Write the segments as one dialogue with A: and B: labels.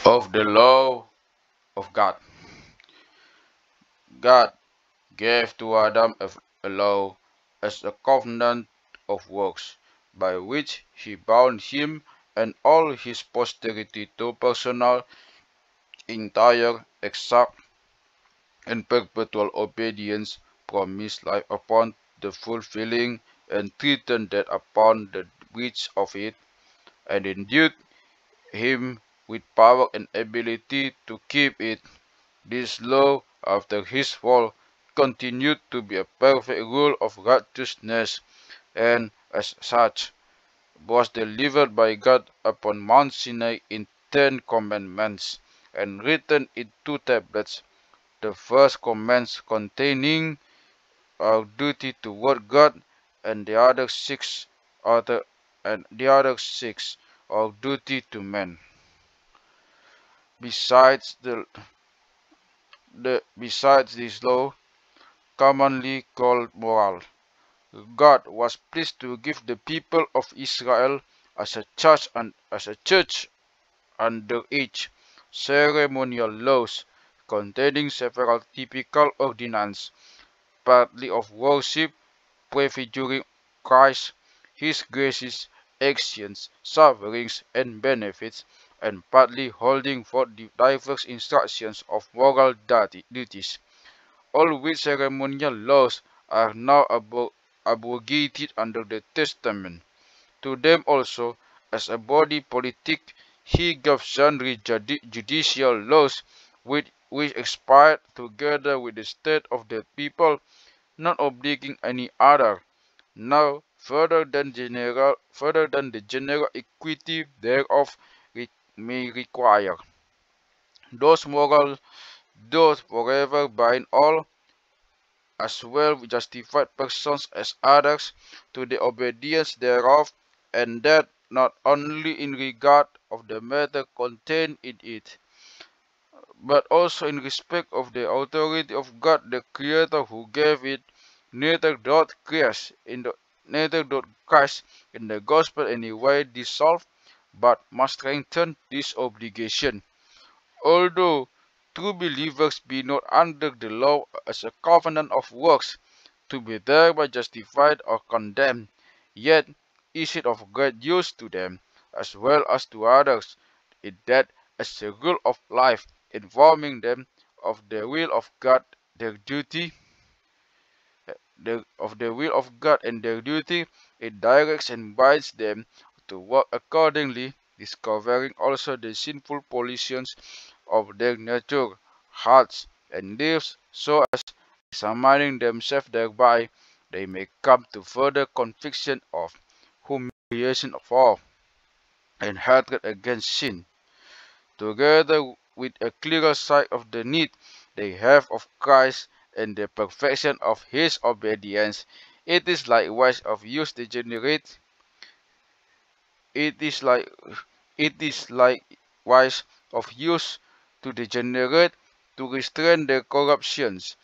A: of the law of God. God gave to Adam a law as a covenant of works, by which he bound him and all his posterity to personal, entire, exact, and perpetual obedience, promised life upon the fulfilling, and threatened death upon the breach of it, and endued him with power and ability to keep it. This law, after his fall, continued to be a perfect rule of righteousness, and as such was delivered by God upon Mount Sinai in 10 commandments, and written in 2 tablets, the first commandments containing our duty toward God, and other the other six our duty to men. Besides besides this law, commonly called moral, God was pleased to give the people of Israel as a church under each ceremonial laws containing several typical ordinances, partly of worship, prefiguring Christ, his graces, actions, sufferings, and benefits, and partly holding forth diverse instructions of moral duties, all which ceremonial laws are now abrogated under the Testament. To them also, as a body politic, he gave sundry judicial laws which expired together with the state of the people, not obligating any other, now further than the general equity thereof may require. Those moral does forever bind all, as well justified persons as others, to the obedience thereof, and that not only in regard of the matter contained in it, but also in respect of the authority of God the Creator who gave it. Neither doth Christ in the gospel any way dissolve, but must strengthen this obligation. Although true believers be not under the law as a covenant of works, to be thereby justified or condemned, yet is it of great use to them, as well as to others, in that as a rule of life, informing them of the will of God, their duty, and their duty, it directs and binds them to work accordingly, discovering also the sinful pollutions of their nature, hearts, and lives, so as, examining themselves thereby, they may come to further conviction of humiliation for and hatred against sin, together with a clearer sight of the need they have of Christ and the perfection of his obedience. It is likewise of use degenerate. It is like it is likewise of use to degenerate to restrain their corruptions,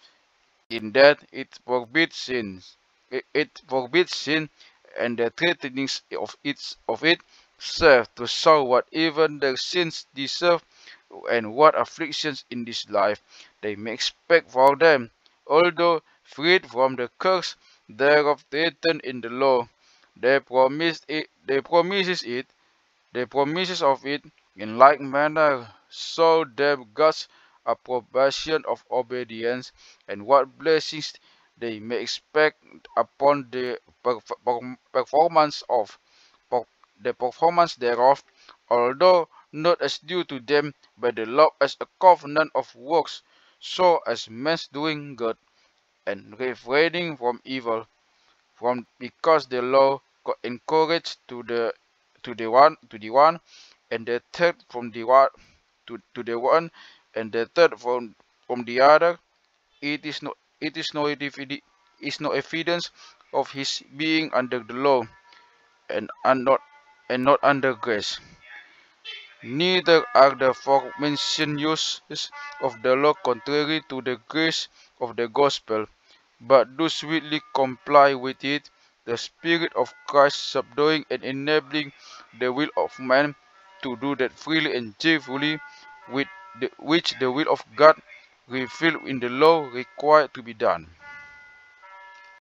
A: in that it forbids sin, and the threatenings of it serve to show what even their sins deserve, and what afflictions in this life they may expect for them, although freed from the curse thereof written in the law. They promises of it in like manner show them God's approbation of obedience, and what blessings they may expect upon the performance of the performance thereof, although not as due to them by the law as a covenant of works, so as men's doing good and refraining from evil, from because the law encouraged to the one, and the third from the one to the one, and the third from the other. It is no evidence of his being under the law, and not under grace. Neither are the aforementioned uses of the law contrary to the grace of the gospel, but do sweetly comply with it, the Spirit of Christ subduing and enabling the will of man to do that freely and cheerfully, which the will of God revealed in the law required to be done.